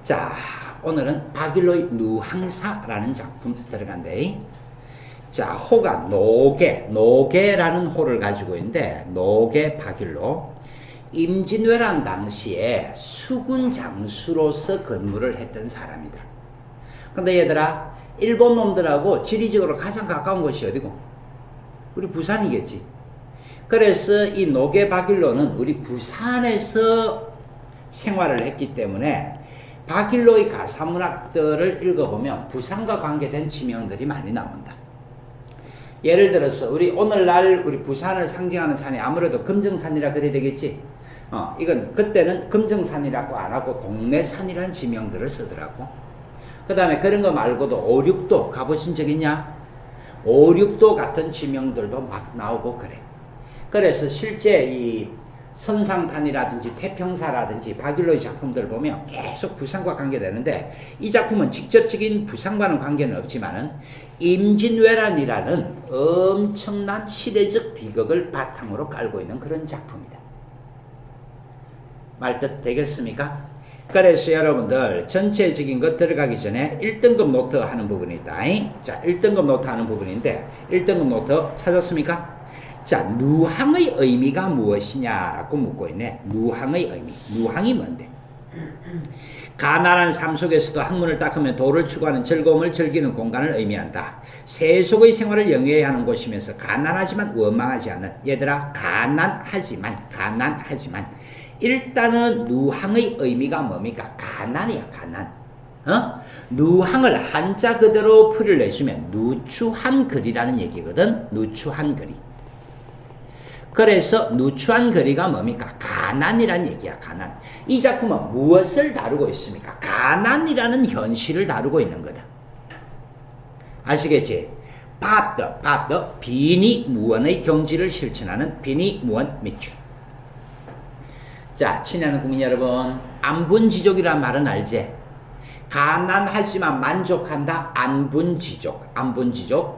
자, 오늘은 바길로의 누항사라는 작품 들어간대. 자, 호가 노계라는 호를 가지고 있는데, 노계 바길로. 임진왜란 당시에 수군 장수로서 근무를 했던 사람이다. 근데 얘들아, 일본 놈들하고 지리적으로 가장 가까운 곳이 어디고? 우리 부산이겠지. 그래서 이 노계 바길로는 우리 부산에서 생활을 했기 때문에 바길로의 가사문학들을 읽어보면 부산과 관계된 지명들이 많이 나온다. 예를 들어서 우리 오늘날 우리 부산을 상징하는 산이 아무래도 금정산이라 그래야 되겠지. 이건 그때는 금정산이라고 안 하고 동래산이라는 지명들을 쓰더라고. 그 다음에 그런 거 말고도 오륙도 가보신 적 있냐? 오륙도 같은 지명들도 막 나오고 그래. 그래서 실제 이 선상탄이라든지 태평사라든지 바길로의 작품들을 보면 계속 부산과 관계되는데, 이 작품은 직접적인 부산과는 관계는 없지만은 임진왜란이라는 엄청난 시대적 비극을 바탕으로 깔고 있는 그런 작품이다. 말뜻 되겠습니까? 그래서 여러분들 전체적인 것 들어가기 전에 1등급 노트 하는 부분이 있다. 자, 1등급 노트 하는 부분인데 1등급 노트 찾았습니까? 자, 누항의 의미가 무엇이냐라고 묻고 있네. 누항의 의미. 누항이 뭔데? 가난한 삶 속에서도 학문을 닦으면 도를 추구하는 즐거움을 즐기는 공간을 의미한다. 세속의 생활을 영위해야 하는 곳이면서 가난하지만 원망하지 않는. 얘들아, 가난하지만 일단은 누항의 의미가 뭡니까? 가난이야, 가난. 누항을 한자 그대로 풀을 내주면 누추한 글이라는 얘기거든. 누추한 글이. 그래서 누추한 글이가 뭡니까? 가난이란 얘기야, 가난. 이 작품은 무엇을 다루고 있습니까? 가난이라는 현실을 다루고 있는 거다. 아시겠지? 바드, 빈이 무언의 경지를 실천하는 빈이 무언 미추. 자, 친애하는 국민 여러분, 안분지족이란 말은 알지? 가난하지만 만족한다. 안분지족,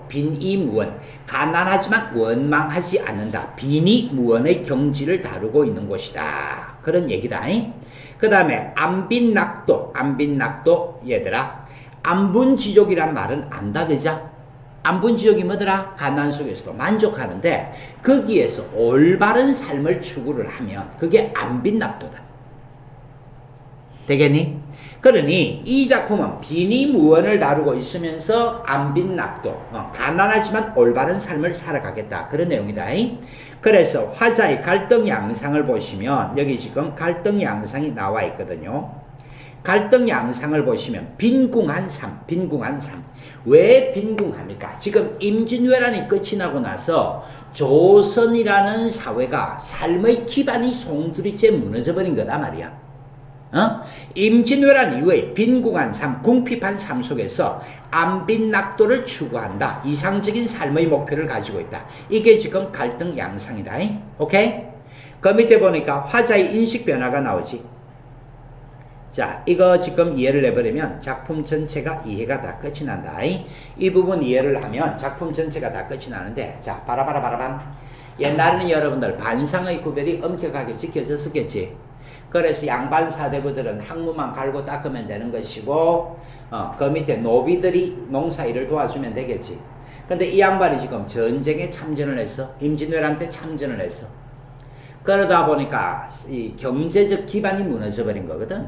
빈이무원. 가난하지만 원망하지 않는다. 빈이무원의 경지를 다루고 있는 곳이다. 그런 얘기다. 그 다음에 안빈낙도, 얘들아, 안분지족이란 말은 안다, 그자? 안분지족이 뭐더라? 가난 속에서도 만족하는데 거기에서 올바른 삶을 추구를 하면 그게 안빈낙도다. 되겠니? 그러니 이 작품은 빈이무언을 다루고 있으면서 안빈낙도, 가난하지만 올바른 삶을 살아가겠다, 그런 내용이다. 그래서 화자의 갈등 양상을 보시면 여기 지금 갈등 양상이 나와 있거든요. 갈등 양상을 보시면 빈궁한 삶. 왜 빈궁합니까? 지금 임진왜란이 끝이 나고 나서 조선이라는 사회가 삶의 기반이 송두리째 무너져 버린 거다 말이야. 임진왜란 이후에 빈궁한 삶, 궁핍한 삶 속에서 안빈낙도를 추구한다. 이상적인 삶의 목표를 가지고 있다. 이게 지금 갈등 양상이다. 오케이? 그 밑에 보니까 화자의 인식 변화가 나오지. 자, 이거 지금 이해를 해버리면 작품 전체가 이해가 다 끝이 난다. 이 부분 이해를 하면 작품 전체가 다 끝이 나는데, 자, 바라밤. 옛날에는 여러분들 반상의 구별이 엄격하게 지켜졌었겠지. 그래서 양반 사대부들은 학문만 갈고 닦으면 되는 것이고, 그 밑에 노비들이 농사일을 도와주면 되겠지. 근데 이 양반이 지금 전쟁에 참전을 했어. 임진왜란 때 참전을 했어. 그러다 보니까 이 경제적 기반이 무너져 버린 거거든.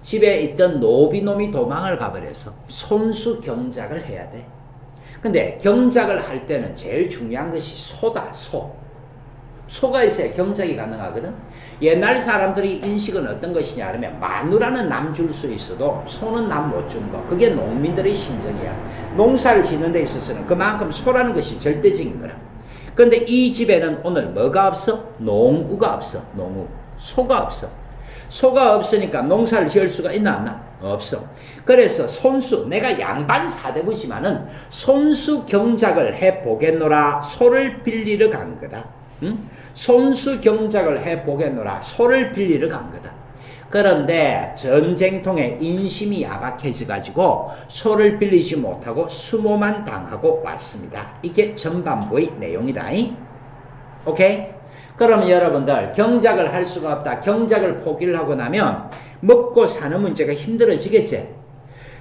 집에 있던 노비놈이 도망을 가버려서 손수 경작을 해야 돼. 근데 경작을 할 때는 제일 중요한 것이 소다, 소가 있어야 경작이 가능하거든. 옛날 사람들이 인식은 어떤 것이냐 하면 마누라는 남 줄 수 있어도 소는 남 못 준 거. 그게 농민들의 심정이야. 농사를 짓는 데 있어서는 그만큼 소라는 것이 절대적인 거라. 그런데 이 집에는 오늘 뭐가 없어? 농우가 없어. 농우. 소가 없어. 소가 없으니까 농사를 지을 수가 있나 없나? 없어. 그래서 손수, 내가 양반 사대부지만은 손수 경작을 해보겠노라 소를 빌리러 간 거다. 손수 경작을 해보겠노라 소를 빌리러 간 거다. 그런데 전쟁통에 인심이 야박해져 가지고 소를 빌리지 못하고 수모만 당하고 왔습니다. 이게 전반부의 내용이다. 오케이? 그러면 여러분들 경작을 할 수가 없다. 경작을 포기를 하고 나면 먹고 사는 문제가 힘들어지겠지.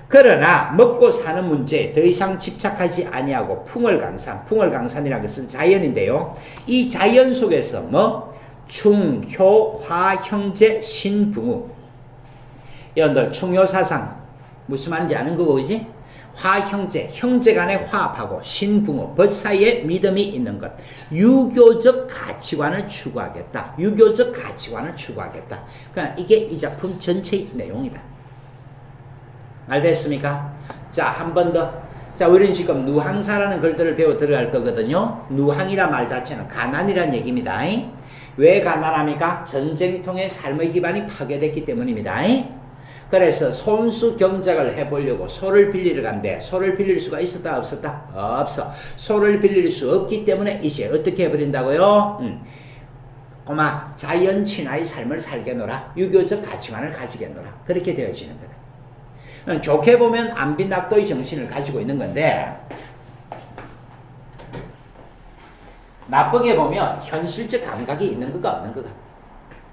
그러나 먹고 사는 문제에 더 이상 집착하지 아니하고 풍월강산이라는 것은 자연인데요. 이 자연 속에서 뭐 충효, 화, 형제, 신붕우. 여러분들 충효사상 무슨 말인지 아는 거고 그지? 화, 형제 간에 화합하고 신붕어, 벗 사이에 믿음이 있는 것. 유교적 가치관을 추구하겠다. 유교적 가치관을 추구하겠다. 그러니까 이게 이 작품 전체의 내용이다. 알겠습니까? 자, 한 번 더. 자, 우리는 지금 누항사라는 글들을 배워 들어갈 거거든요. 누항이란 말 자체는 가난이란 얘기입니다. 왜 가난합니까? 전쟁통의 삶의 기반이 파괴됐기 때문입니다. 그래서 손수 경작을 해보려고 소를 빌리러 간대. 소를 빌릴 수가 있었다 없었다? 없어. 소를 빌릴 수 없기 때문에 이제 어떻게 해버린다고요? 꼬마 자연 친화의 삶을 살게노라. 유교적 가치관을 가지게노라. 그렇게 되어지는 거다. 좋게 보면 안빈낙도의 정신을 가지고 있는 건데 나쁘게 보면 현실적 감각이 있는 거가 없는 거가.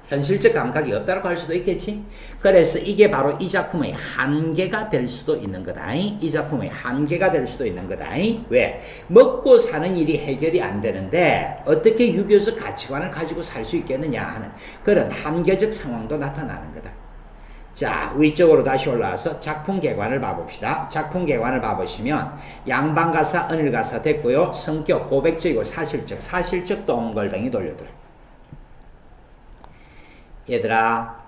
현실적 감각이 없다고 할 수도 있겠지. 그래서 이게 바로 이 작품의 한계가 될 수도 있는 거다. 이 작품의 한계가 될 수도 있는 거다. 왜? 먹고 사는 일이 해결이 안 되는데 어떻게 유교적 가치관을 가지고 살 수 있겠느냐 하는 그런 한계적 상황도 나타나는 거다. 자, 위쪽으로 다시 올라와서 작품 개관을 봐봅시다. 작품 개관을 봐보시면 양반가사, 은일가사 됐고요. 성격, 고백적이고 사실적 동글뱅이 돌려들어. 얘들아,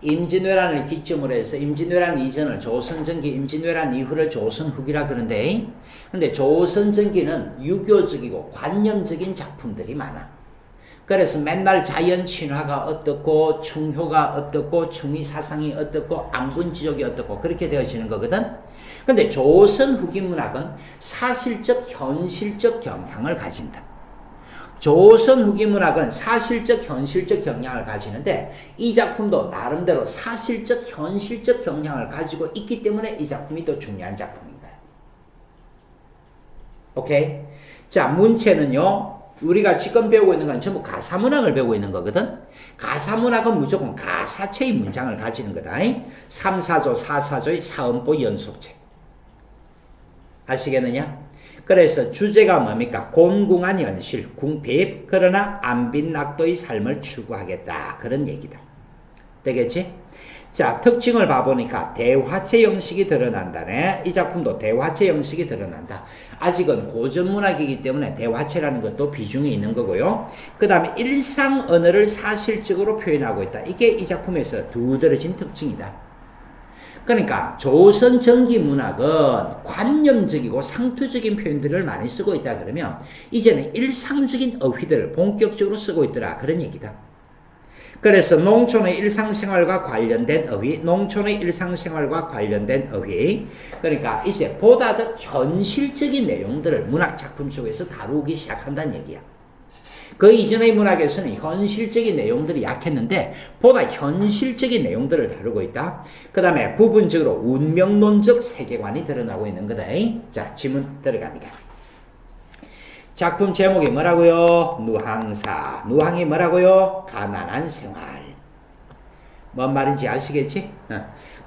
임진왜란을 기점으로 해서 임진왜란 이전을 조선전기, 임진왜란 이후를 조선후기라 그러는데, 근데 조선전기는 유교적이고 관념적인 작품들이 많아. 그래서 맨날 자연 친화가 어떻고 충효가 어떻고 충의사상이 어떻고 안분지족이 어떻고 그렇게 되어지는 거거든. 근데 조선 후기 문학은 사실적 현실적 경향을 가진다. 조선 후기 문학은 사실적 현실적 경향을 가지는데 이 작품도 나름대로 사실적 현실적 경향을 가지고 있기 때문에 이 작품이 또 중요한 작품인 거야. 오케이? 자, 문체는요. 우리가 지금 배우고 있는 건 전부 가사문학을 배우고 있는 거거든. 가사문학은 무조건 가사체의 문장을 가지는 거다. 3, 4조, 4, 4조의 사음보 연속체. 아시겠느냐? 그래서 주제가 뭡니까? 곤궁한 현실, 궁핍, 그러나 안빈낙도의 삶을 추구하겠다. 그런 얘기다. 되겠지? 자, 특징을 봐보니까 대화체 형식이 드러난다네. 이 작품도 대화체 형식이 드러난다. 아직은 고전문학이기 때문에 대화체라는 것도 비중이 있는 거고요. 그 다음에 일상 언어를 사실적으로 표현하고 있다. 이게 이 작품에서 두드러진 특징이다. 그러니까 조선 전기 문학은 관념적이고 상투적인 표현들을 많이 쓰고 있다 그러면 이제는 일상적인 어휘들을 본격적으로 쓰고 있더라. 그런 얘기다. 그래서 농촌의 일상생활과 관련된 어휘, 농촌의 일상생활과 관련된 어휘, 그러니까 이제 보다 더 현실적인 내용들을 문학작품 속에서 다루기 시작한다는 얘기야. 그 이전의 문학에서는 현실적인 내용들이 약했는데 보다 현실적인 내용들을 다루고 있다. 그 다음에 부분적으로 운명론적 세계관이 드러나고 있는 거다. 자, 지문 들어갑니다. 작품 제목이 뭐라고요? 누항사. 누항이 뭐라고요? 가난한 생활. 뭔 말인지 아시겠지?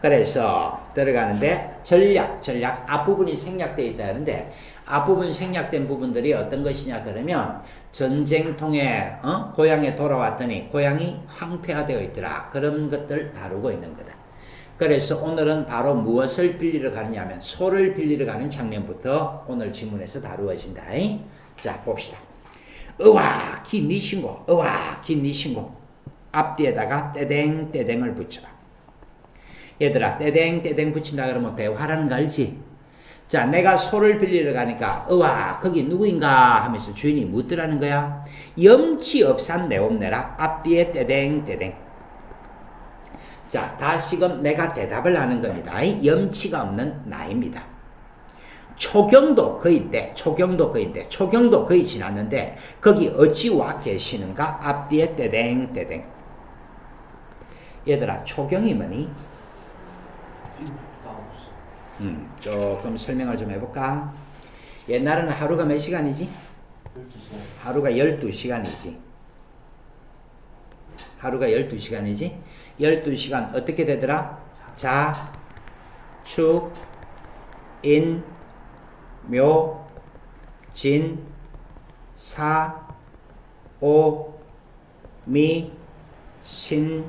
그래서 들어가는데 전략 앞부분이 생략되어 있다는데 앞부분 생략된 부분들이 어떤 것이냐 그러면 전쟁통에 고향에 돌아왔더니 고향이 황폐화되어 있더라. 그런 것들 다루고 있는 거다. 그래서 오늘은 바로 무엇을 빌리러 가느냐 하면 소를 빌리러 가는 장면부터 오늘 지문에서 다루어진다. 자, 봅시다. 의와 긴니 신고, 의와 긴니 신고. 앞뒤에다가 떼댕떼댕을 붙여봐. 얘들아, 떼댕떼댕 붙인다 그러면 대화라는 거 알지? 자, 내가 소를 빌리러 가니까 의와 거기 누구인가 하면서 주인이 묻더라는 거야. 염치업산 내옵내라. 앞뒤에 떼댕떼댕. 자, 다시금 내가 대답을 하는 겁니다. 염치가 없는 나입니다. 초경도 거의인데 초경도 거의 지났는데 거기 어찌 와 계시는가? 앞뒤에 떼댕떼댕. 얘들아, 초경이 뭐니? 조금 설명을 좀 해볼까? 옛날에는 하루가 몇 시간이지? 12시간. 하루가 12시간이지. 하루가 12시간이지. 12시간 어떻게 되더라? 자, 축, 인, 묘, 진, 사, 오, 미, 신,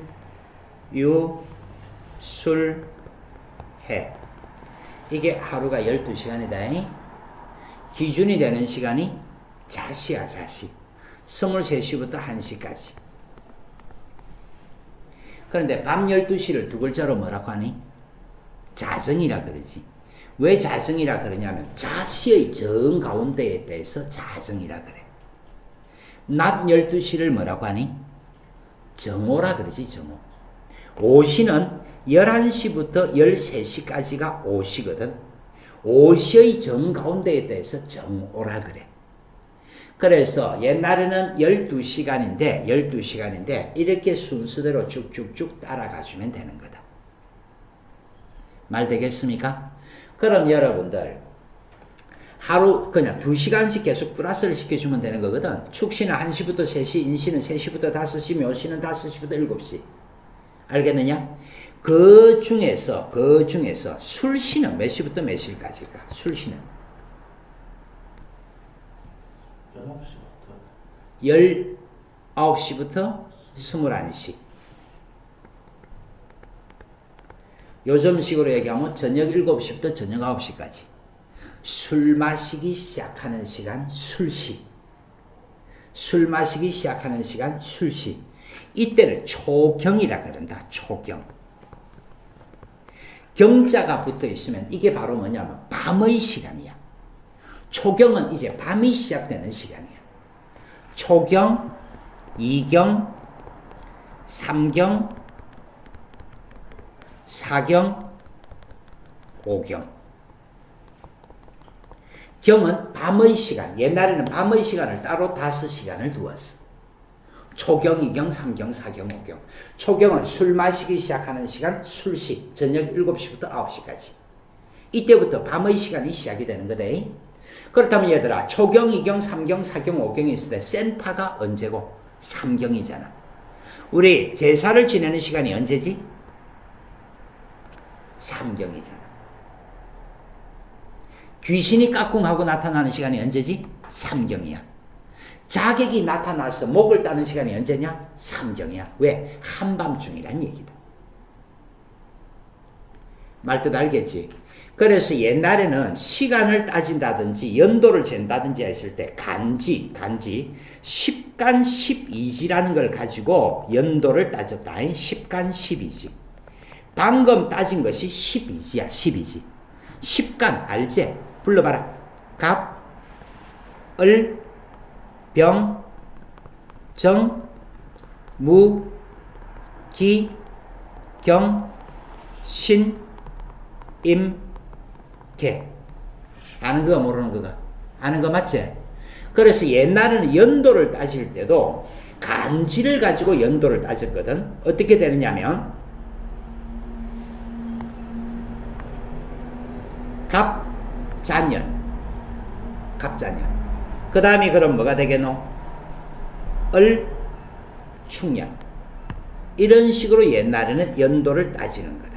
유, 술, 해. 이게 하루가 12시간이다. 기준이 되는 시간이 자시야, 자시. 23시부터 1시까지. 그런데 밤 12시를 두 글자로 뭐라고 하니? 자정이라 그러지. 왜 자정이라 그러냐면 자시의 정 가운데에 대해서 자정이라 그래. 낮 12시를 뭐라고 하니? 정오라 그러지, 정오. 오시는 11시부터 13시까지가 오시거든. 오시의 정 가운데에 대해서 정오라 그래. 그래서 옛날에는 12시간인데 이렇게 순서대로 쭉쭉쭉 따라가주면 되는 거다. 말 되겠습니까? 그럼 여러분들 하루 그냥 2시간씩 계속 플러스를 시켜주면 되는 거거든. 축시는 1시부터 3시, 인시는 3시부터 5시, 묘시는 5시부터 7시. 알겠느냐? 그 중에서 술시는 몇 시부터 몇 시까지일까? 술시는 19시부터 21시. 요즘식으로 얘기하면 저녁 7시부터 저녁 9시까지. 술 마시기 시작하는 시간 술시. 술 마시기 시작하는 시간 술시. 이때를 초경이라 그런다. 초경. 경자가 붙어 있으면 이게 바로 뭐냐면 밤의 시간이야. 초경은 이제 밤이 시작되는 시간이야. 초경, 이경, 삼경, 사경, 오경. 경은 밤의 시간. 옛날에는 밤의 시간을 따로 5시간을 두었어. 초경, 이경, 삼경, 사경, 오경. 초경은 술 마시기 시작하는 시간 술시. 저녁 7시부터 9시까지. 이때부터 밤의 시간이 시작이 되는 거다. 그렇다면 얘들아, 초경, 이경, 삼경, 사경, 오경이 있을 때 센터가 언제고? 삼경이잖아. 우리 제사를 지내는 시간이 언제지? 삼경이잖아. 귀신이 까꿍하고 나타나는 시간이 언제지? 삼경이야. 자객이 나타나서 목을 따는 시간이 언제냐? 삼경이야. 왜? 한밤중이란 얘기다. 말뜻 알겠지? 그래서 옛날에는 시간을 따진다든지 연도를 잰다든지 했을 때 간지 10간 12지라는 걸 가지고 연도를 따졌다. 10간 12지. 방금 따진 것이 12지야. 12지. 10간 알지? 불러봐라. 갑, 을, 병, 정, 무, 기, 경, 신, 임, 개. 아는 거가 모르는 거가? 아는 거 맞지? 그래서 옛날에는 연도를 따질 때도 간지를 가지고 연도를 따졌거든. 어떻게 되느냐면 갑자년. 그 다음이 그럼 뭐가 되겠노? 을축년. 이런 식으로 옛날에는 연도를 따지는 거다.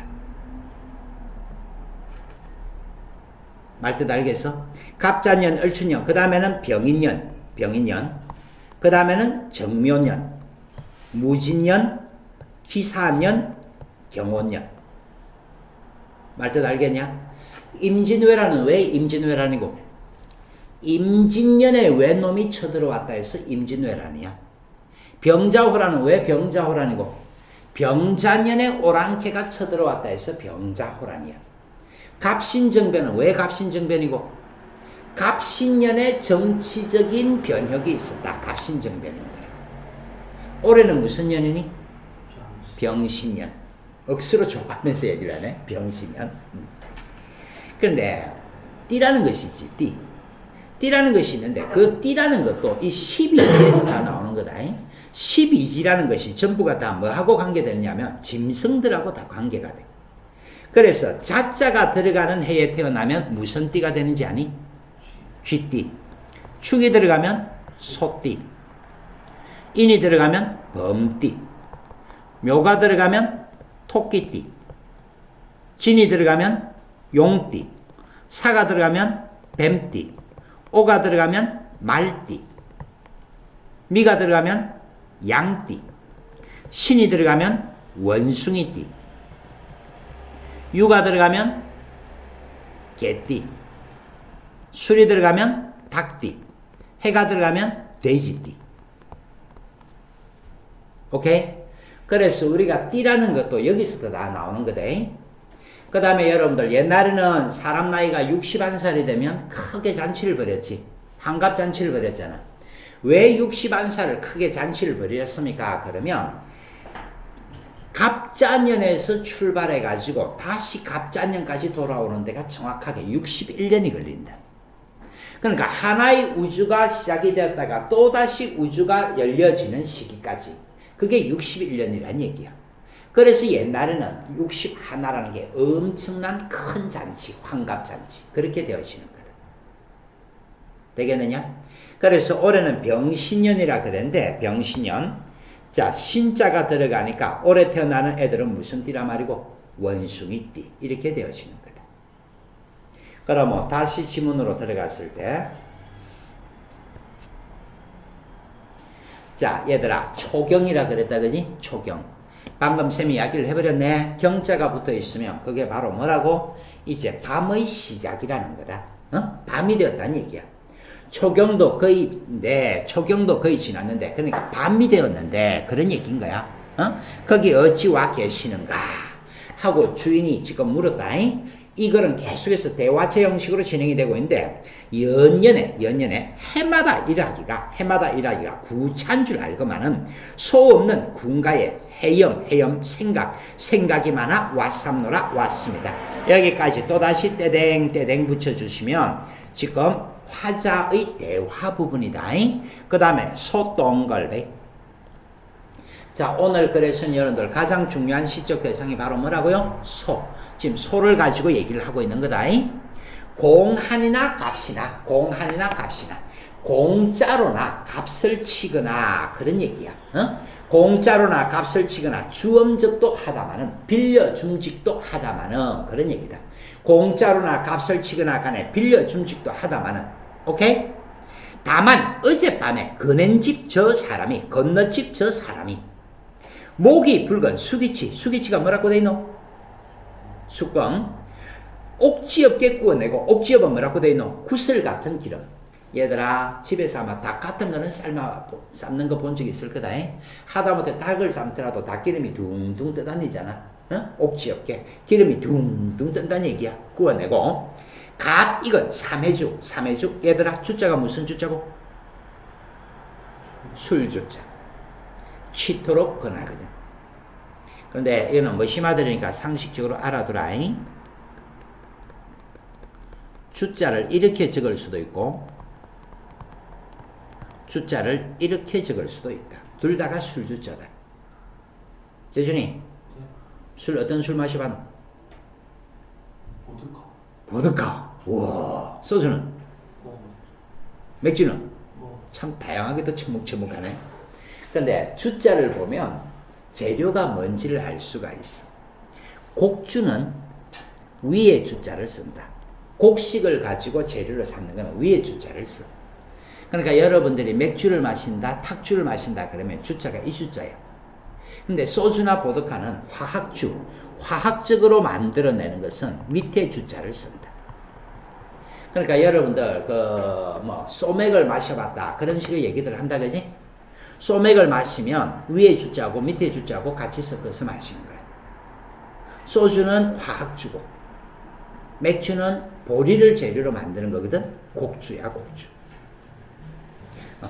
말뜻 알겠어? 갑자년, 을축년. 그 다음에는 병인년. 그 다음에는 정묘년, 무진년, 기사년, 경호년. 말뜻 알겠냐? 임진왜란은 왜 임진왜란이고? 임진년에 왜 놈이 쳐들어왔다 해서 임진왜란이야. 병자호란은 왜 병자호란이고? 병자년에 오랑캐가 쳐들어왔다 해서 병자호란이야. 갑신정변은 왜 갑신정변이고? 갑신년에 정치적인 변혁이 있었다. 갑신정변인 거야. 올해는 무슨 년이니? 병신년. 억수로 좋아하면서 얘기를 하네. 병신년. 그런데 띠라는 것이 있지. 띠라는 것이 있는데 그 띠라는 것도 이 12지에서 다 나오는 거다. 12지라는 것이 전부가 다 뭐하고 관계되느냐면 짐승들하고 다 관계가 돼. 그래서 자자가 들어가는 해에 태어나면 무슨 띠가 되는지 아니? 쥐띠. 축이 들어가면 소띠. 인이 들어가면 범띠. 묘가 들어가면 토끼띠, 진이 들어가면 용띠, 사가 들어가면 뱀띠, 오가 들어가면 말띠, 미가 들어가면 양띠, 신이 들어가면 원숭이띠, 유가 들어가면 개띠, 술이 들어가면 닭띠, 해가 들어가면 돼지띠. 오케이? 그래서 우리가 띠라는 것도 여기서도 다 나오는 거다. 그 다음에 여러분들 옛날에는 사람 나이가 61살이 되면 크게 잔치를 벌였지. 환갑잔치를 벌였잖아. 왜 61살을 크게 잔치를 벌였습니까? 그러면 갑자년에서 출발해 가지고 다시 갑자년까지 돌아오는 데가 정확하게 61년이 걸린다. 그러니까 하나의 우주가 시작이 되었다가 또다시 우주가 열려지는 시기까지 그게 61년이란 얘기야. 그래서 옛날에는 61라는 게 엄청난 큰 잔치, 환갑잔치 그렇게 되어지는 거다. 되겠느냐? 그래서 올해는 병신년이라 그랬는데 병신년, 자 신자가 들어가니까 올해 태어나는 애들은 무슨 띠라 말이고 원숭이띠 이렇게 되어지는 거다. 그럼 다시 지문으로 들어갔을 때, 자 얘들아 초경이라 그랬다 그지? 초경. 방금 쌤이 이야기를 해버렸네. 경자가 붙어 있으면 그게 바로 뭐라고? 이제 밤의 시작이라는 거다. 밤이 되었다는 얘기야. 초경도 거의 지났는데, 그러니까 밤이 되었는데 그런 얘기인 거야. 거기 어찌 와 계시는가 하고 주인이 지금 물었다. 이거는 계속해서 대화체 형식으로 진행이 되고 있는데 연년에 해마다 일하기가 구차한 줄 알고만은 소 없는 군가에 해염 생각이 많아 왔삼노라 왔습니다. 여기까지 또다시 떼댕 붙여주시면 지금 화자의 대화 부분이다. 그 다음에 소똥걸배. 자 오늘 그래서 여러분들 가장 중요한 시적 대상이 바로 뭐라고요? 소. 지금 소를 가지고 얘기를 하고 있는 거다. 공한이나 값이나 공짜로나 값을 치거나 그런 얘기야. 공짜로나 값을 치거나 주엄직도 하다마는 빌려줌직도 하다마는 그런 얘기다. 공짜로나 값을 치거나 간에 빌려줌직도 하다마는 오케이? 다만 어젯밤에 그넨집 저 사람이 건너집 저 사람이 목이 붉은 수기치가 뭐라고 돼 있노? 수건 옥지엽게 구워내고 옥지엽은 뭐라고 돼 있노? 구슬 같은 기름. 얘들아 집에서 아마 닭 같은 거는 삶는 거 본 적 있을 거다. 하다못해 닭을 삶더라도 닭기름이 둥둥 떠다니잖아. 옥지엽게 기름이 둥둥 뜬다는 얘기야. 구워내고 이건 삼해주. 얘들아 주자가 무슨 주자고? 술주자. 치토록 권하거든. 그런데 이거는 뭐 심하들으니까 상식적으로 알아두라. 주자를 이렇게 적을 수도 있고 주자를 이렇게 적을 수도 있다. 둘 다가 술주자다. 재준이 술 어떤 술 마셔봤노? 보드카. 우와. 소주는? 맥주는? 참 다양하게도 처묵처묵하네. 그런데 주자를 보면 재료가 뭔지를 알 수가 있어. 곡주는 위에 주자를 쓴다. 곡식을 가지고 재료를 삼는 건 위에 주자를 써. 그러니까 여러분들이 맥주를 마신다, 탁주를 마신다 그러면 주자가 이 주자예요. 근데 소주나 보드카는 화학적으로 만들어내는 것은 밑에 주자를 쓴다. 그러니까 여러분들 소맥을 마셔봤다 그런 식의 얘기들 한다 그지? 소맥을 마시면 위에 주자고 밑에 주자고 같이 섞어서 마시는 거야. 소주는 화학주고 맥주는 보리를 재료로 만드는 거거든. 곡주야 곡주.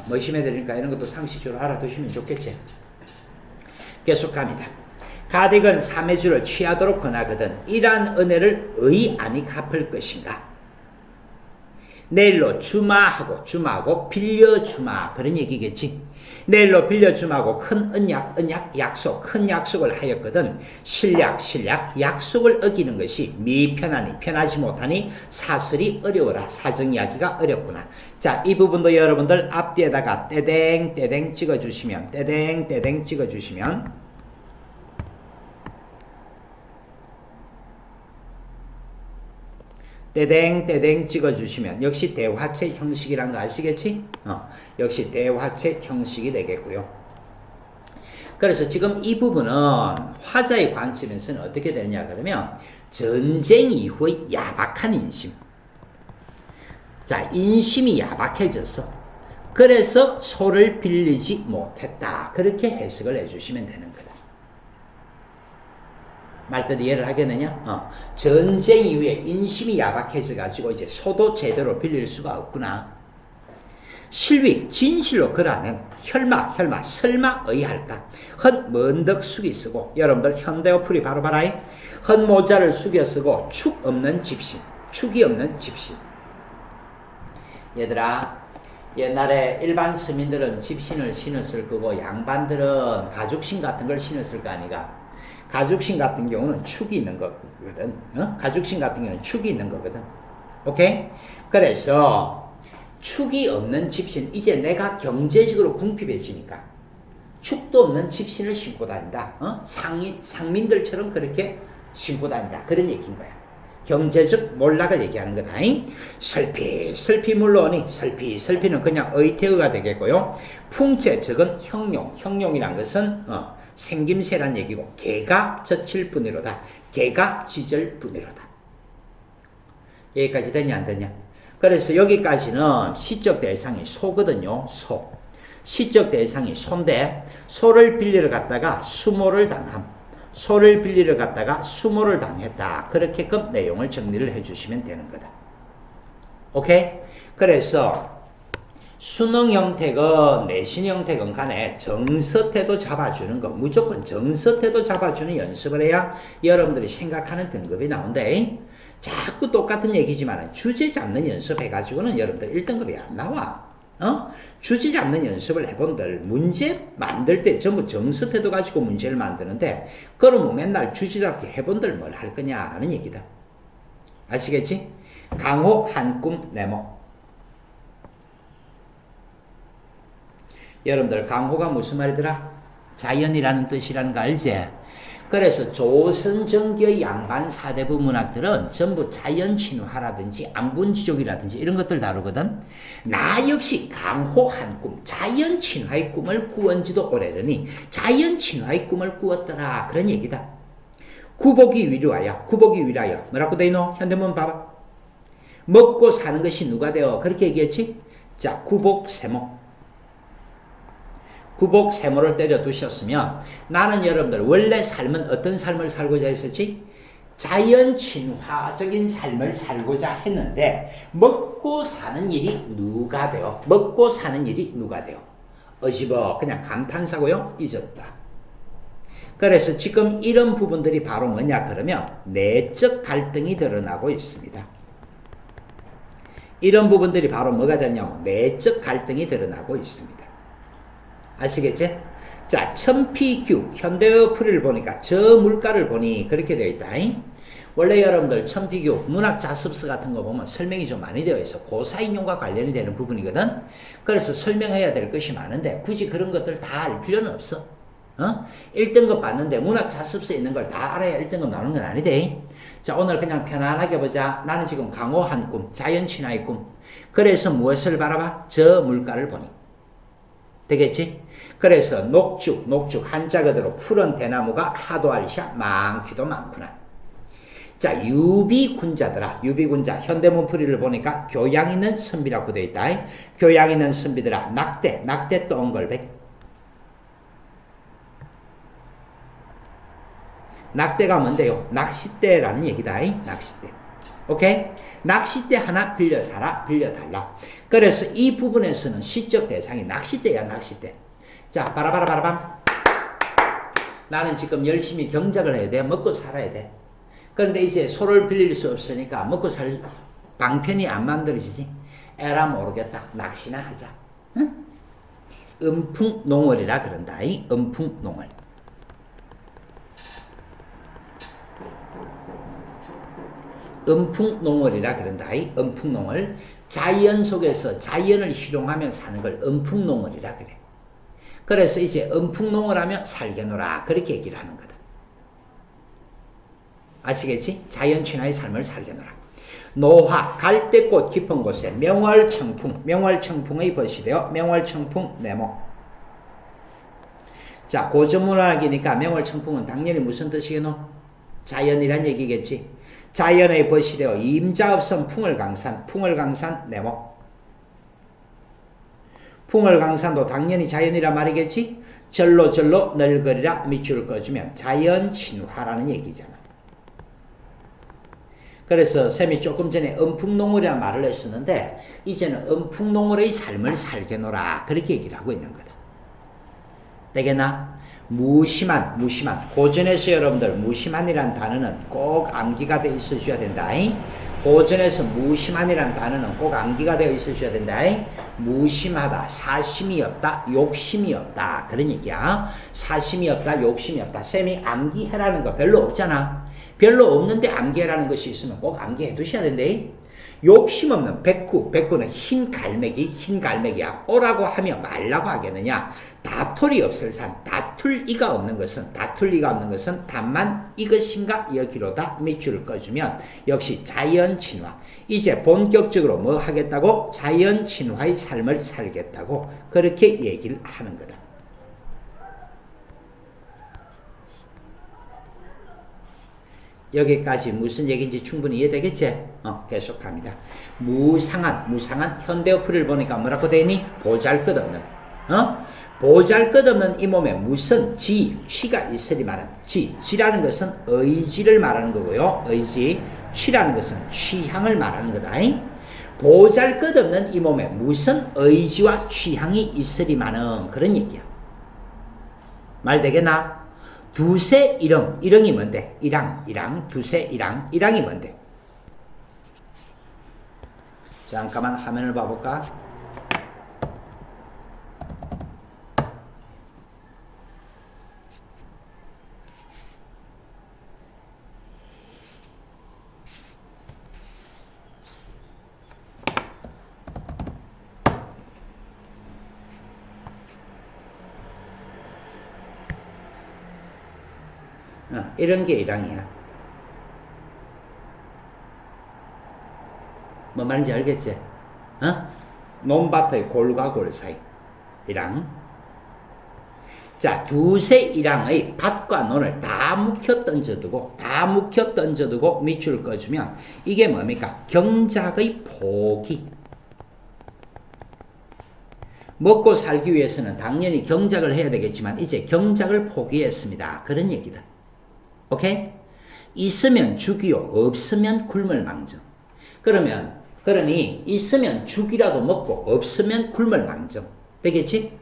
머심해드리니까 이런 것도 상식적으로 알아두시면 좋겠지. 계속합니다. 가딕은 삼해주를 취하도록 권하거든 이러한 은혜를 의 아니 갚을 것인가? 내일로 주마하고 빌려주마 그런 얘기겠지. 내일로 빌려주마고 큰 약속 큰 약속을 하였거든 신략 약속을 어기는 것이 편하지 못하니 사슬이 어려워라. 사정이야기가 어렵구나. 자, 이 부분도 여러분들 앞뒤에다가 떼댕 찍어주시면 떼댕 찍어주시면 역시 대화체 형식이란 거 아시겠지? 역시 대화체 형식이 되겠고요. 그래서 지금 이 부분은 화자의 관점에서는 어떻게 되느냐 그러면 전쟁 이후의 야박한 인심. 자, 인심이 야박해졌어. 그래서 소를 빌리지 못했다. 그렇게 해석을 해주시면 되는 거다. 말뜻 이해를 하겠느냐? 전쟁 이후에 인심이 야박해져 가지고 이제 소도 제대로 빌릴 수가 없구나. 실위 진실로 그라면 혈마 설마 의할까? 헛 먼덕 숙이 쓰고 여러분들 현대어풀이 바로 봐라. 헛 모자를 숙여 쓰고 축 없는 집신, 축이 없는 집신. 얘들아, 옛날에 일반 서민들은 집신을 신었을 거고 양반들은 가죽신 같은 걸 신었을 거 아니가. 가죽신 같은 경우는 축이 있는 거거든. 가죽신 같은 경우는 축이 있는 거거든. 오케이? 그래서 축이 없는 집신, 이제 내가 경제적으로 궁핍해지니까 축도 없는 집신을 신고 다닌다. 상민들처럼 그렇게 신고 다닌다. 그런 얘기인 거야. 경제적 몰락을 얘기하는 거다. 설피 물론이 설피는 그냥 의태어가 되겠고요. 풍채 적은 형용이란 것은 생김새란 얘기고 개가 젖힐 뿐이로다. 개가 짖을 뿐이로다. 여기까지 되냐 안 되냐? 그래서 여기까지는 시적 대상이 소거든요. 소. 시적 대상이 소인데 소를 빌리러 갔다가 수모를 당함. 소를 빌리러 갔다가 수모를 당했다. 그렇게끔 내용을 정리를 해주시면 되는 거다. 오케이? 그래서 수능 형태건 내신 형태건 간에 정서태도 잡아주는 거, 무조건 정서태도 잡아주는 연습을 해야 여러분들이 생각하는 등급이 나온대. 자꾸 똑같은 얘기지만 주제 잡는 연습 해가지고는 여러분들 1등급이 안 나와. 주제 잡는 연습을 해본들 문제 만들 때 전부 정서태도 가지고 문제를 만드는데 그러면 맨날 주제 잡기 해본들 뭘 할 거냐라는 얘기다. 아시겠지? 강호 한꿈 네모. 여러분들 강호가 무슨 말이더라? 자연이라는 뜻이라는 거 알지? 그래서 조선 전기의 양반 사대부 문학들은 전부 자연 친화라든지 안분지족이라든지 이런 것들 다루거든. 나 역시 강호 한 꿈, 자연 친화의 꿈을 꾸은지도 오래려니 자연 친화의 꿈을 꾸었더라. 그런 얘기다. 구복이 위로하여 뭐라고 돼 있노? 현대문 봐봐. 먹고 사는 것이 누가 되어? 그렇게 얘기했지? 자, 구복세모. 구복세모를 때려 두셨으면 나는 여러분들 원래 삶은 어떤 삶을 살고자 했었지? 자연 친화적인 삶을 살고자 했는데 먹고 사는 일이 누가 되어? 먹고 사는 일이 누가 되어? 어집어 그냥 감탄사고요? 잊었다. 그래서 지금 이런 부분들이 바로 뭐냐 그러면 내적 갈등이 드러나고 있습니다. 이런 부분들이 바로 뭐가 되냐면 내적 갈등이 드러나고 있습니다. 아시겠지? 자, 천피규 현대어 풀이를 보니까 저 물가를 보니 그렇게 되어 있다. 원래 여러분들 천피규 문학 자습서 같은 거 보면 설명이 좀 많이 되어 있어. 고사인용과 관련이 되는 부분이거든. 그래서 설명해야 될 것이 많은데 굳이 그런 것들 다 알 필요는 없어. 1등급 받는데 문학 자습서에 있는 걸 다 알아야 1등급 나오는 건 아니대. 자, 오늘 그냥 편안하게 보자. 나는 지금 강호 한 꿈, 자연 친화의 꿈. 그래서 무엇을 바라봐? 저 물가를 보니. 되겠지? 그래서 녹죽 한자 그대로 푸른 대나무가 하도 알샤 많기도 많구나. 자, 유비군자들아, 유비군자 현대문 풀이를 보니까 교양 있는 선비라고 되어 있다. 교양 있는 선비들아, 낙대 똥걸백. 낙대가 뭔데요? 낚싯대라는 얘기다. 낚싯대. 오케이? 낚싯대 하나 빌려사라, 빌려달라. 그래서 이 부분에서는 시적 대상이 낚싯대야, 낚싯대. 자, 바라밤. 나는 지금 열심히 경작을 해야 돼. 먹고 살아야 돼. 그런데 이제 소를 빌릴 수 없으니까 먹고 살 방편이 안 만들어지지. 에라 모르겠다. 낚시나 하자. 응? 음풍농월이라 그런다. 이 음풍농월. 음풍농월이라 그런다. 이 음풍농월. 자연 속에서 자연을 희롱하며 사는 걸 음풍농월이라 그래. 그래서 이제 음풍농월 하면 살게노라. 그렇게 얘기를 하는 거다. 아시겠지? 자연 친화의 삶을 살게노라. 노화, 갈대꽃 깊은 곳에 명월청풍, 명월청풍의 벗이되어 명월청풍 네모. 자, 고전문학이니까 명월청풍은 당연히 무슨 뜻이겠노? 자연이란 얘기겠지. 자연의 벗이되어 임자업선 풍월강산, 풍월강산 네모. 풍월강산도 당연히 자연이란 말이겠지. 절로 널거리라 밑줄을 꺼주면 자연친화라는 얘기잖아. 그래서 쌤이 조금 전에 음풍농월이라는 말을 했었는데 이제는 음풍농월의 삶을 살게노라 그렇게 얘기를 하고 있는 거다. 되겠나? 무심한 고전에서 여러분들 무심한이란 단어는 꼭 암기가 되어 있어줘야 된다. 고전에서 무심한이란 단어는 꼭 암기가 되어 있어줘야 된다. 무심하다, 사심이 없다, 욕심이 없다 그런 얘기야. 사심이 없다, 욕심이 없다. 쌤이 암기해라는 거 별로 없잖아. 별로 없는데 암기해라는 것이 있으면 꼭 암기해 두셔야 된대. 욕심 없는 백구는 흰 갈매기야. 오라고 하며 말라고 하겠느냐. 다툴 리가 없는 것은 다만 이것인가 여기로다 밑줄을 꺼주면 역시 자연친화. 이제 본격적으로 뭐 하겠다고? 자연친화의 삶을 살겠다고 그렇게 얘기를 하는 거다. 여기까지 무슨 얘기인지 충분히 이해되겠지? 계속합니다. 무상한 현대어플을 보니까 뭐라고 되니? 보잘것없는. 보잘것없는 이 몸에 무슨 취가 있으리마는 지라는 것은 의지를 말하는 거고요. 의지. 취라는 것은 취향을 말하는 거다. 보잘것없는 이 몸에 무슨 의지와 취향이 있으리마는 그런 얘기야. 말 되겠나? 두세 일흥이 뭔데? 두세 일항이 뭔데? 잠깐만 화면을 봐볼까? 이런 게 일항이야. 뭐 말인지 알겠지? 논밭의 골과 골 사이. 일항. 자, 두세 일항의 밭과 논을 다 묵혀 던져두고 밑줄 꺼주면 이게 뭡니까? 경작의 포기. 먹고 살기 위해서는 당연히 경작을 해야 되겠지만 이제 경작을 포기했습니다. 그런 얘기다. 오케이? 있으면 죽이요 없으면 굶을 망정. 그러니 있으면 죽이라도 먹고 없으면 굶을 망정. 되겠지?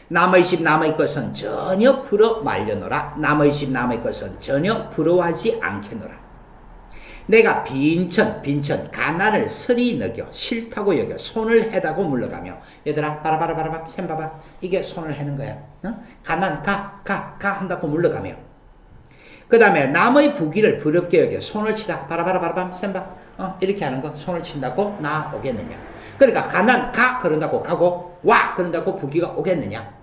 남의 집 남의 것은 전혀 부러 말려놓으라. 남의 집 남의 것은 전혀 부러워하지 않게노라. 내가 빈천 가난을 서리 여겨 싫다고 여겨 손을 해다고 물러가며. 얘들아 바라바라바라 셈 봐봐. 이게 손을 해는 거야. 가난 가 한다고 물러가며. 그 다음에 남의 부귀를 부럽게 여겨 손을 치다 바라바라바라 셈 봐. 이렇게 하는 거 손을 친다고 나 오겠느냐. 그러니까 가난 가 그런다고 가고 와 그런다고 부귀가 오겠느냐.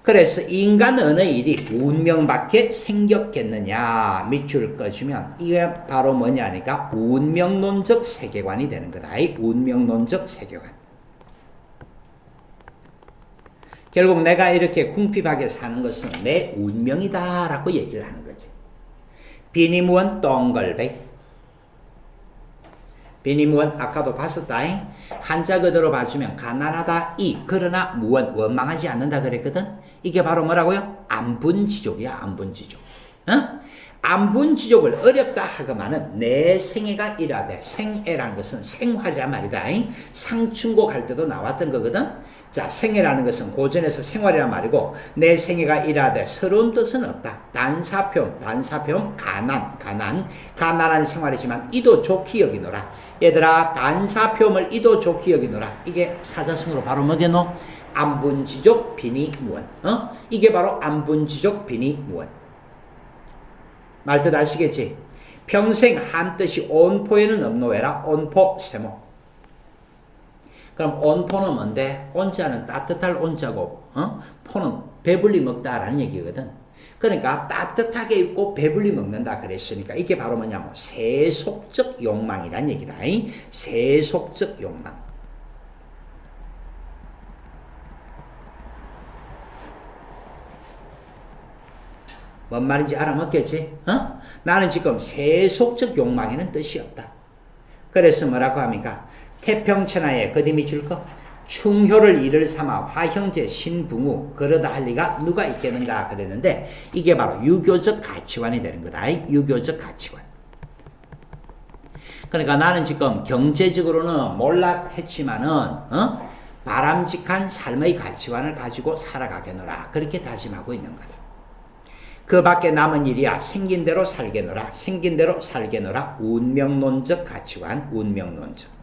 그래서 인간 어느 일이 운명밖에 생겼겠느냐 밑줄 꺼주면 이게 바로 뭐냐니까 운명론적 세계관이 되는 거다. 운명론적 세계관. 결국 내가 이렇게 궁핍하게 사는 것은 내 운명이다 라고 얘기를 하는 거지. 비니무원 똥걸백. 비니무원 아까도 봤었다. 한자 그대로 봐주면 가난하다 그러나 무원 원망하지 않는다 그랬거든. 이게 바로 뭐라고요? 안분지족이야. 안분지족. 안분지족을 어렵다 하거만은 내 생애가 일하되 생애라는 것은 생활이란 말이다. 상충고 갈 때도 나왔던 거거든. 자, 생애라는 것은 고전에서 생활이란 말이고 내 생애가 일하되 서러운 뜻은 없다. 단사표 가난한 생활이지만 이도 좋게 여기노라. 얘들아 단사표음을 이도 좋게 여기노라. 이게 사자성어로 바로 뭐겠노? 안분지족 비니무원. 이게 바로 안분지족 비니무원. 말뜻 아시겠지? 평생 한뜻이 온포에는 없노해라. 온포 세모. 그럼 온포는 뭔데? 온자는 따뜻할 온자고 포는 배불리 먹다라는 얘기거든. 그러니까 따뜻하게 입고 배불리 먹는다 그랬으니까 이게 바로 뭐냐면 세속적 욕망이란 얘기다. 세속적 욕망. 뭔 말인지 알아먹겠지? 나는 지금 세속적 욕망에는 뜻이 없다. 그래서 뭐라고 합니까? 태평천하에 그림이 줄 거? 충효를 이를 삼아 화형제 신붕우 그러다 할 리가 누가 있겠는가 그랬는데 이게 바로 유교적 가치관이 되는 거다. 유교적 가치관. 그러니까 나는 지금 경제적으로는 몰락했지만은 바람직한 삶의 가치관을 가지고 살아가겠노라 그렇게 다짐하고 있는 거다. 그 밖에 남은 일이야 생긴 대로 살겠노라 생긴 대로 살겠노라. 운명론적 가치관. 운명론적.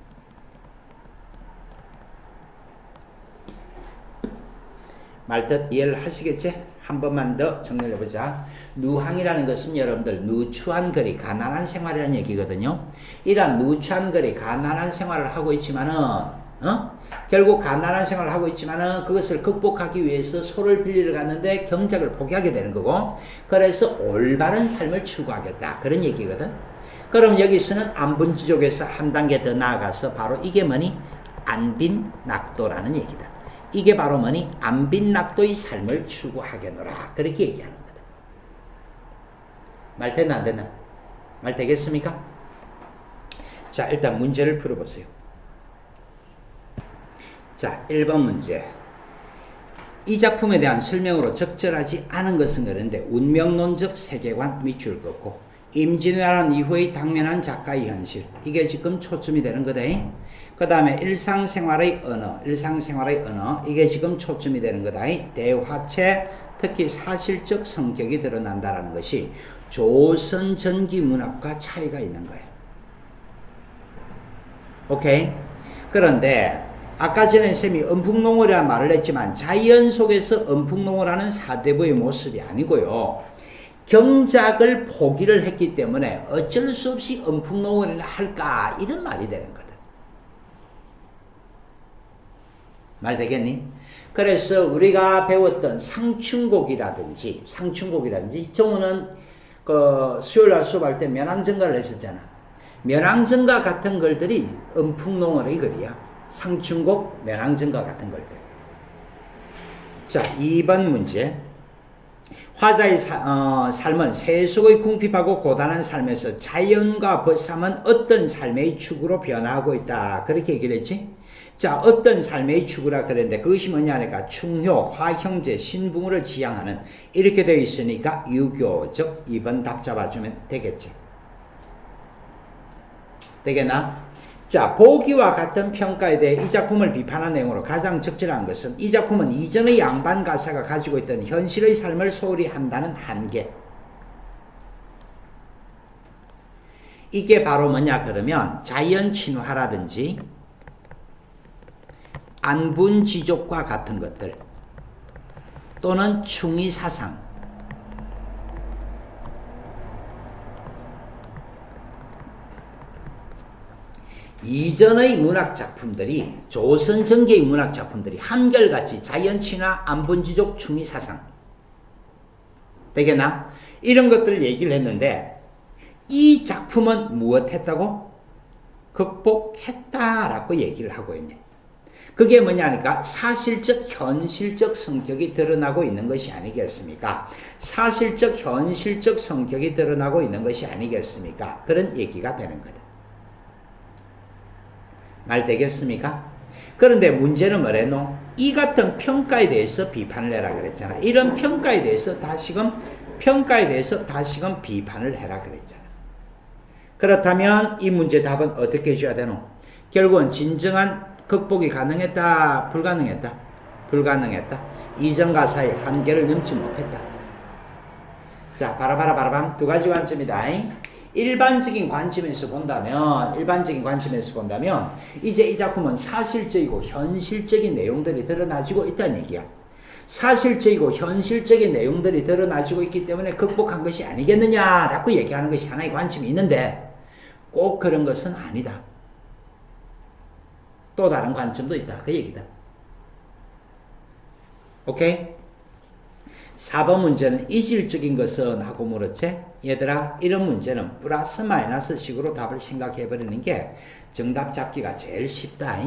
말뜻 이해를 하시겠지? 한 번만 더 정리를 해보자. 누항이라는 것은 여러분들 누추한 거리, 가난한 생활이라는 얘기거든요. 이런 누추한 거리, 가난한 생활을 하고 있지만은, 결국 가난한 생활을 하고 있지만은 그것을 극복하기 위해서 소를 빌리러 갔는데 경작을 포기하게 되는 거고, 그래서 올바른 삶을 추구하겠다. 그런 얘기거든. 그럼 여기서는 안분지족에서 한 단계 더 나아가서 바로 이게 뭐니? 안빈낙도라는 얘기다. 이게 바로 뭐니? 안빈낙도의 삶을 추구하겠노라. 그렇게 얘기하는 거다. 말 되나 안 되나? 말 되겠습니까? 자, 일단 문제를 풀어보세요. 자, 1번 문제. 이 작품에 대한 설명으로 적절하지 않은 것은 그런데 운명론적 세계관 밑줄 긋고 임진왜란 이후의 당면한 작가의 현실. 이게 지금 초점이 되는 거다. 그 다음에 일상생활의 언어. 이게 지금 초점이 되는 거다. 대화체, 특히 사실적 성격이 드러난다는 것이 조선 전기 문학과 차이가 있는 거예요. 오케이? 그런데 아까 전에 쌤이 엄풍농어라는 말을 했지만 자연 속에서 엄풍농어를 하는 사대부의 모습이 아니고요. 경작을 포기를 했기 때문에 어쩔 수 없이 엄풍농어를 할까 이런 말이 되는 거다. 말 되겠니? 그래서 우리가 배웠던 상충곡이라든지 정우는 그 수요일날 수업할 때 면왕정가를 했었잖아. 면왕정가 같은 걸들이 엄풍농어의 글이야. 상충곡, 면왕정가 같은 걸들. 자, 2번 문제. 화자의 삶은 세속의 궁핍하고 고단한 삶에서 자연과 벗삼은 어떤 삶의 축으로 변화하고 있다. 그렇게 얘기를 했지? 자, 어떤 삶의 축으라 그랬는데 그것이 뭐냐니까 충효, 화형제, 신붕을 지향하는 이렇게 되어 있으니까 유교적 2번 답 잡아주면 되겠지. 되겠나? 자, 보기와 같은 평가에 대해 이 작품을 비판한 내용으로 가장 적절한 것은 이 작품은 이전의 양반 가사가 가지고 있던 현실의 삶을 소홀히 한다는 한계. 이게 바로 뭐냐 그러면 자연 친화라든지 안분지족과 같은 것들 또는 충의사상 이전의 문학작품들이 조선 전개의 문학작품들이 한결같이 자연친화, 안분지족, 충의사상 되겠나? 이런 것들을 얘기를 했는데 이 작품은 무엇했다고? 극복했다라고 얘기를 하고 있네. 그게 뭐냐니까 사실적 현실적 성격이 드러나고 있는 것이 아니겠습니까? 사실적 현실적 성격이 드러나고 있는 것이 아니겠습니까? 그런 얘기가 되는 거다. 말 되겠습니까? 그런데 문제는 뭐래노? 이 같은 평가에 대해서 비판을 해라 그랬잖아. 이런 평가에 대해서 다시금 비판을 해라 그랬잖아. 그렇다면 이 문제 답은 어떻게 해줘야 되노? 결국은 진정한 극복이 가능했다? 불가능했다? 불가능했다. 이전 가사의 한계를 넘지 못했다. 자, 바라바라바라밤 두 가지 관점이다. 일반적인 관점에서 본다면 이제 이 작품은 사실적이고 현실적인 내용들이 드러나지고 있다는 얘기야. 사실적이고 현실적인 내용들이 드러나지고 있기 때문에 극복한 것이 아니겠느냐라고 얘기하는 것이 하나의 관점이 있는데 꼭 그런 것은 아니다. 또 다른 관점도 있다. 그 얘기다. 오케이? 4번 문제는 이질적인 것은 하고 물었지? 얘들아, 이런 문제는 플러스 마이너스 식으로 답을 생각해 버리는 게 정답 잡기가 제일 쉽다.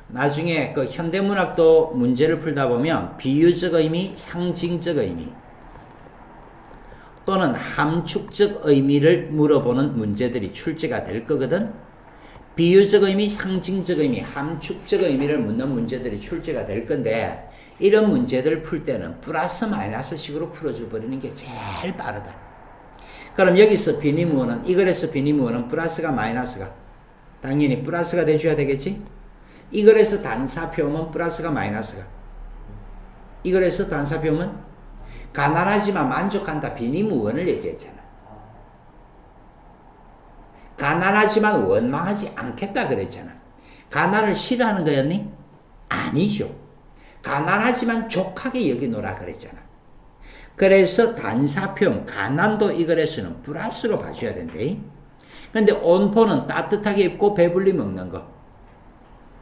나중에 그 현대문학도 문제를 풀다 보면 비유적 의미, 상징적 의미 또는 함축적 의미를 물어보는 문제들이 출제가 될 거거든. 비유적 의미, 상징적 의미, 함축적 의미를 묻는 문제들이 출제가 될 건데 이런 문제들을 풀 때는 플러스 마이너스 식으로 풀어줘 버리는 게 제일 빠르다. 그럼 여기서 비니무어는 이글에서 비니무어는 플러스가 마이너스가 당연히 플러스가 돼줘야 되겠지. 이글에서 단사표면 플러스가 마이너스가 이글에서 단사표면 가난하지만 만족한다 비니무어를 얘기했잖아. 가난하지만 원망하지 않겠다 그랬잖아. 가난을 싫어하는 거였니? 아니죠. 가난하지만 족하게 여기노라 그랬잖아. 그래서 단사표현 가난도 이글에서는 플러스로 봐줘야 된대. 그런데 온포는 따뜻하게 입고 배불리 먹는 거.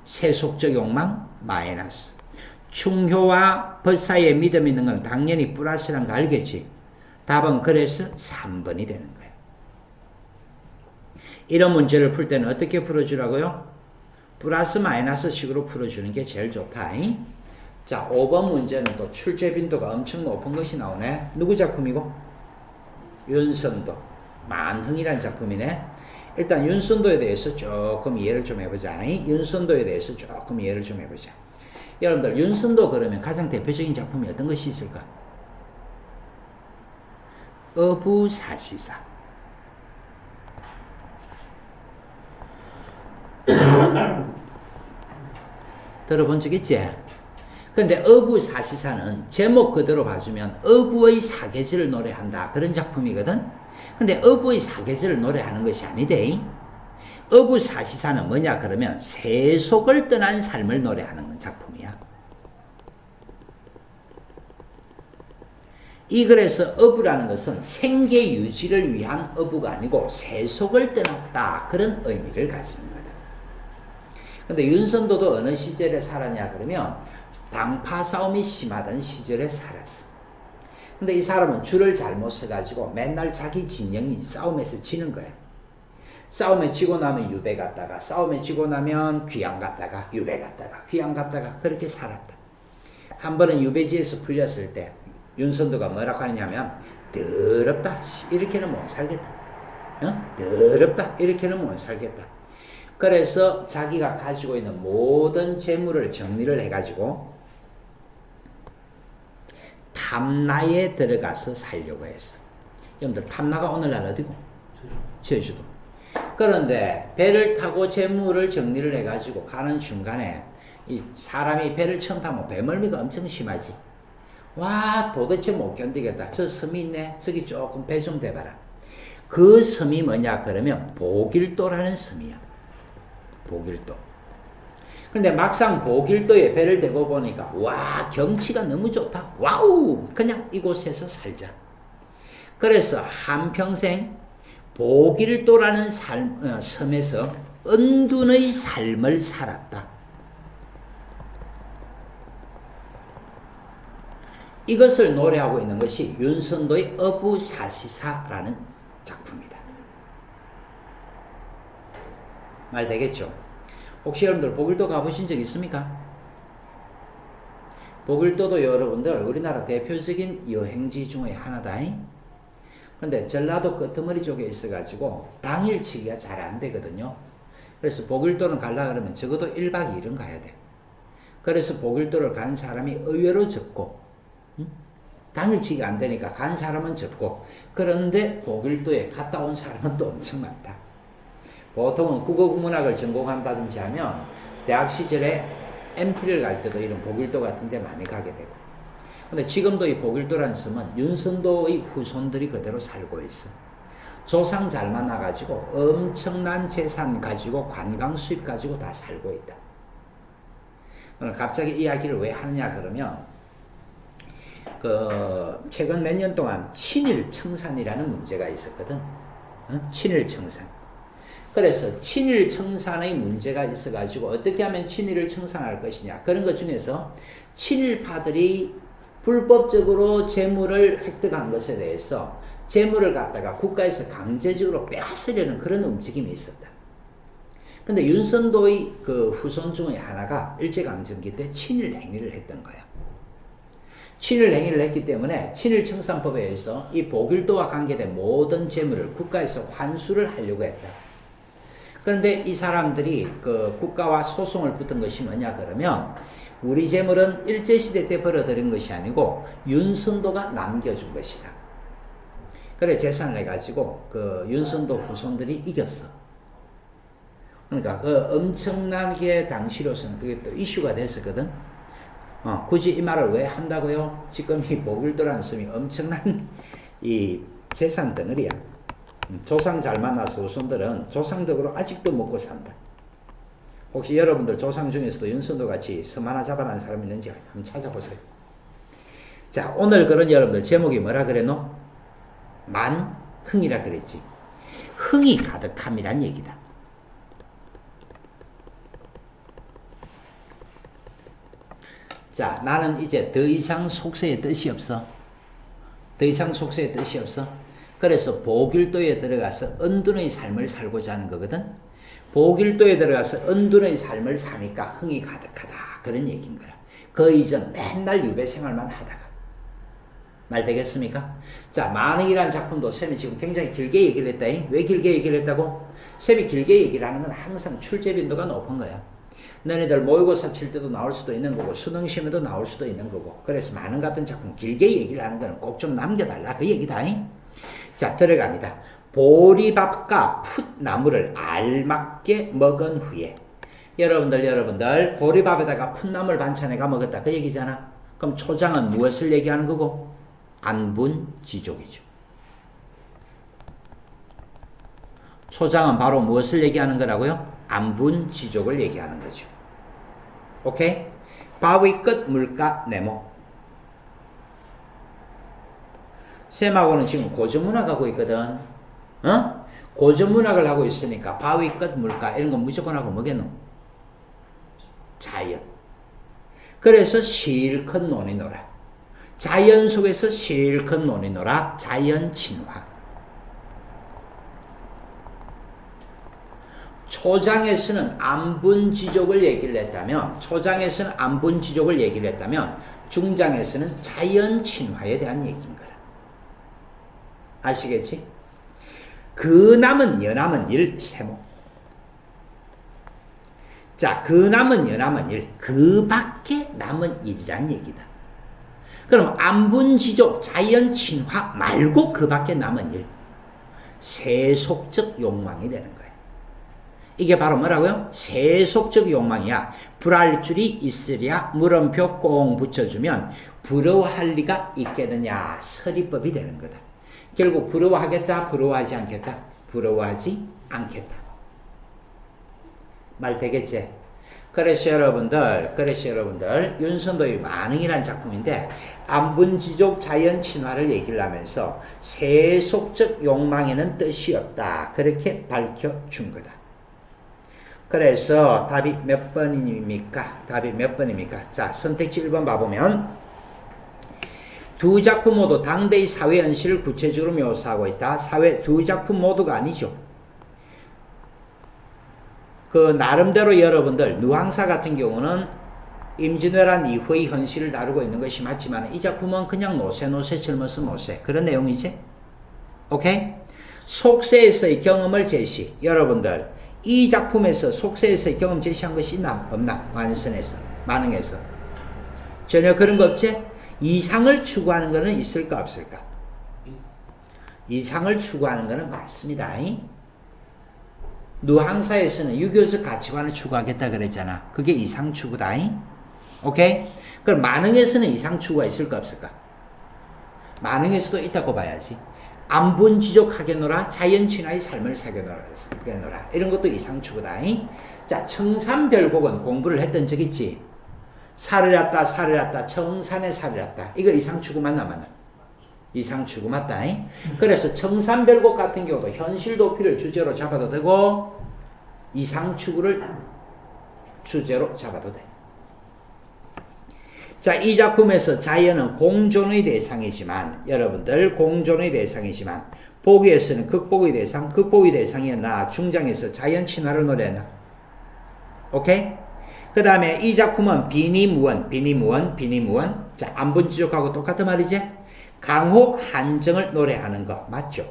세속적 욕망 마이너스. 충효와 벌 사이에 믿음 있는 건 당연히 플러스란 거 알겠지. 답은 그래서 3번이 되는 거야. 이런 문제를 풀 때는 어떻게 풀어주라고요? 플러스 마이너스 식으로 풀어주는 게 제일 좋다. 자, 5번 문제는 또 출제 빈도가 엄청 높은 것이 나오네. 누구 작품이고? 윤선도. 만흥이라는 작품이네. 일단 윤선도에 대해서 조금 이해를 좀 해보자. 윤선도에 대해서 조금 이해를 좀 해보자. 여러분들 윤선도 그러면 가장 대표적인 작품이 어떤 것이 있을까? 어부사시사. 들어본 적 있지? 근데 어부사시사는 제목 그대로 봐주면 어부의 사계절을 노래한다 그런 작품이거든. 근데 어부의 사계절을 노래하는 것이 아니대. 어부사시사는 뭐냐 그러면 세속을 떠난 삶을 노래하는 작품이야. 이 글에서 어부라는 것은 생계 유지를 위한 어부가 아니고 세속을 떠났다 그런 의미를 가지는 거다. 근데 윤선도도 어느 시절에 살았냐 그러면 당파 싸움이 심하던 시절에 살았어. 근데 이 사람은 줄을 잘못 써가지고 맨날 자기 진영이 싸움에서 지는 거야. 싸움에 지고 나면 유배 갔다가 싸움에 지고 나면 귀양 갔다가 유배 갔다가 귀양 갔다가 그렇게 살았다. 한 번은 유배지에서 풀렸을 때 윤선도가 뭐라고 하냐면 더럽다 이렇게는 못 살겠다. 더럽다 이렇게는 못 살겠다. 그래서 자기가 가지고 있는 모든 재물을 정리를 해가지고 탐나에 들어가서 살려고 했어. 여러분들 탐나가 오늘날 어디고? 제주도. 그런데 배를 타고 재물을 정리를 해가지고 가는 중간에 이 사람이 배를 처음 타면 배멀미가 엄청 심하지. 와 도대체 못 견디겠다. 저 섬이 있네. 저기 조금 배 좀 대봐라. 그 섬이 뭐냐 그러면 보길도라는 섬이야. 보길도. 근데 막상 보길도에 배를 대고 보니까 와 경치가 너무 좋다. 와우 그냥 이곳에서 살자. 그래서 한평생 보길도라는 섬에서 은둔의 삶을 살았다. 이것을 노래하고 있는 것이 윤선도의 어부사시사라는 작품이다. 말 되겠죠? 혹시 여러분들 보길도 가보신 적 있습니까? 보길도도 여러분들 우리나라 대표적인 여행지 중에 하나다. 근데 전라도 끄트머리 쪽에 있어가지고 당일치기가 잘 안 되거든요. 그래서 보길도는 가려고 그러면 적어도 1박 2일은 가야 돼. 그래서 보길도를 간 사람이 의외로 적고 당일치기가 안 되니까 간 사람은 적고 그런데 보길도에 갔다 온 사람은 또 엄청 많다. 보통은 국어국문학을 전공한다든지 하면 대학 시절에 MT를 갈 때도 이런 보길도 같은 데 많이 가게 되고. 근데 지금도 이 보길도라는 섬은 윤선도의 후손들이 그대로 살고 있어. 조상 잘 만나가지고 엄청난 재산 가지고 관광 수입 가지고 다 살고 있다. 오늘 갑자기 이야기를 왜 하느냐 그러면 최근 몇 년 동안 친일청산이라는 문제가 있었거든. 친일청산. 그래서 친일청산의 문제가 있어가지고 어떻게 하면 친일을 청산할 것이냐 그런 것 중에서 친일파들이 불법적으로 재물을 획득한 것에 대해서 재물을 갖다가 국가에서 강제적으로 빼앗으려는 그런 움직임이 있었다. 근데 윤선도의 그 후손 중에 하나가 일제강점기 때 친일 행위를 했던 거야. 친일 행위를 했기 때문에 친일청산법에 의해서 이 보길도와 관계된 모든 재물을 국가에서 환수를 하려고 했다. 그런데 이 사람들이 그 국가와 소송을 붙은 것이 뭐냐 그러면 우리 재물은 일제시대 때 벌어들인 것이 아니고 윤선도가 남겨준 것이다. 그래 재산을 해가지고 그 윤선도 후손들이 이겼어. 그러니까 그 엄청나게 당시로서는 그게 또 이슈가 됐었거든. 굳이 이 말을 왜 한다고요? 지금 이 보길도라는 섬이 엄청난 이 재산 덩어리야. 조상 잘 만나서 후손들은 조상덕으로 아직도 먹고 산다. 혹시 여러분들 조상 중에서도 윤선도 같이 섬 하나 잡아놓은 사람 있는지 한번 찾아보세요. 자, 오늘 그런 여러분들 제목이 뭐라 그랬노? 만흥이라 그랬지. 흥이 가득함이란 얘기다. 자, 나는 이제 더 이상 속세의 뜻이 없어. 더 이상 속세의 뜻이 없어. 그래서 보길도에 들어가서 은둔의 삶을 살고자 하는 거거든. 보길도에 들어가서 은둔의 삶을 사니까 흥이 가득하다. 그런 얘기인 거라. 그 이전 맨날 유배 생활만 하다가. 말 되겠습니까? 자, 만흥이라는 작품도 쌤이 지금 굉장히 길게 얘기를 했다. 왜 길게 얘기를 했다고? 쌤이 길게 얘기를 하는 건 항상 출제 빈도가 높은 거야. 너네들 모의고사 칠 때도 나올 수도 있는 거고 수능 시험에도 나올 수도 있는 거고 그래서 만흥 같은 작품 길게 얘기를 하는 거는 꼭 좀 남겨달라 그 얘기다. 자, 들어갑니다. 보리밥과 풋나물을 알맞게 먹은 후에 여러분들 보리밥에다가 풋나물 반찬에가 먹었다 그 얘기잖아. 그럼 초장은 무엇을 얘기하는 거고? 안분지족이죠. 초장은 바로 무엇을 얘기하는 거라고요? 안분지족을 얘기하는 거죠. 오케이? 바위 끝 물가 네모. 쌤하고는 지금 고전문학 하고 있거든. 고전문학을 하고 있으니까 바위 끝 물가 이런 건 무조건 하고 뭐겠노? 자연. 그래서 실컷 논이노라. 자연 속에서 실컷 논이노라. 자연 친화. 초장에서는 안분지족을 얘기를 했다면 중장에서는 자연 친화에 대한 얘기인 거라. 아시겠지? 그 남은 여남은 일 세모. 자, 그 남은 여남은 일, 그 밖에 남은 일이란 얘기다. 그럼 안분지족 자연 친화 말고 그 밖에 남은 일, 세속적 욕망이 되는 거예요. 이게 바로 뭐라고요? 세속적 욕망이야. 불알 줄이 있으랴 물음표 꽁 붙여주면 부러워할 리가 있겠느냐 서리법이 되는 거다. 결국 부러워하겠다, 부러워하지 않겠다? 부러워하지 않겠다. 말 되겠지? 그래서 여러분들 윤선도의 만흥이라는 작품인데 안분지족 자연 친화를 얘기를 하면서 세속적 욕망에는 뜻이 없다. 그렇게 밝혀준 거다. 그래서 답이 몇 번입니까? 자, 선택지 1번 봐보면 두 작품 모두 당대의 사회 현실을 구체적으로 묘사하고 있다. 두 작품 모두가 아니죠. 그 나름대로 여러분들 누항사 같은 경우는 임진왜란 이후의 현실을 다루고 있는 것이 맞지만 이 작품은 그냥 노세 젊어서 노세 그런 내용이지. 오케이? 속세에서의 경험을 제시. 여러분들 이 작품에서 속세에서의 경험 제시한 것이 있나 없나? 완선에서 만흥에서 전혀 그런 거 없지? 이상을 추구하는 것은 있을까 없을까? 이상을 추구하는 것은 맞습니다. 누항사에서는 유교적 가치관을 추구하겠다 그랬잖아. 그게 이상 추구다. 오케이? 그럼 만흥에서는 이상 추구가 있을까 없을까? 만흥에서도 있다고 봐야지. 안분지족하게노라 자연친화의 삶을 사게노라 이런 것도 이상 추구다. 자, 청산별곡은 공부를 했던 적 있지. 살을 낳다 청산에 살을 낳다 이거 이상 추구 맞나? 이상 추구 맞다. 그래서 청산별곡 같은 경우도 현실 도피를 주제로 잡아도 되고 이상 추구를 주제로 잡아도 돼. 자, 이 작품에서 자연은 공존의 대상이지만, 여러분들 공존의 대상이지만, 보기에서는 극복의 대상, 극복의 대상이었나, 중장에서 자연 친화를 노래했나. 오케이? 그 다음에 이 작품은 비니무원. 자, 안분지족하고 똑같은 말이지? 강호 한정을 노래하는 거 맞죠?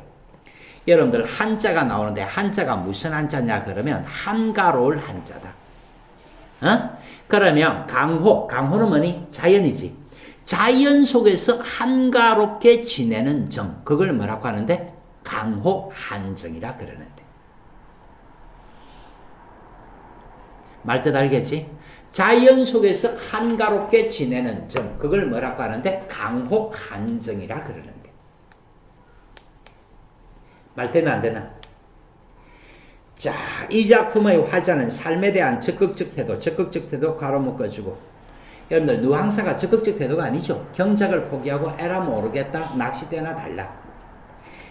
여러분들 한자가 나오는데 한자가 무슨 한자냐 그러면 한가로울 한자다. 어? 그러면 강호는 뭐니? 자연이지. 자연 속에서 한가롭게 지내는 정, 그걸 뭐라고 하는데? 강호 한정이라 그러는데. 말뜻 알겠지? 자연 속에서 한가롭게 지내는 정, 그걸 뭐라고 하는데? 강호 한정이라 그러는데. 말뜻은 안 되나? 자, 이 작품의 화자는 삶에 대한 적극적 태도 가로 묶어주고, 여러분들 누항사가 적극적 태도가 아니죠. 경작을 포기하고 에라 모르겠다, 낚싯대나 달라.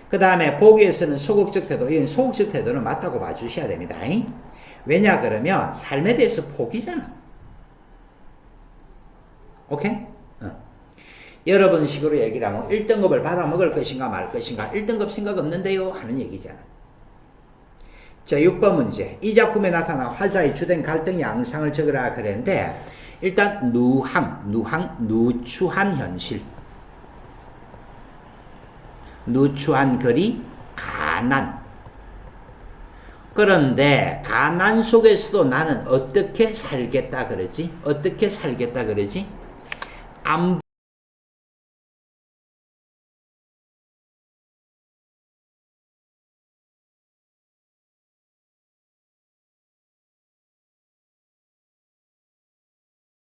그 다음에 보기에서는 소극적 태도, 이건 소극적 태도는 맞다고 봐주셔야 됩니다. 왜냐 그러면 삶에 대해서 포기잖아. 오케이? 여러분 식으로 얘기를 하면 1등급을 받아 먹을 것인가 말 것인가, 1등급 생각 없는데요 하는 얘기잖아. 자, 6번 문제. 이 작품에 나타난 화자의 주된 갈등 양상을 적으라 그랬는데, 일단 누추한 현실, 누추한 거리, 가난. 그런데 가난 속에서도 나는 어떻게 살겠다 그러지?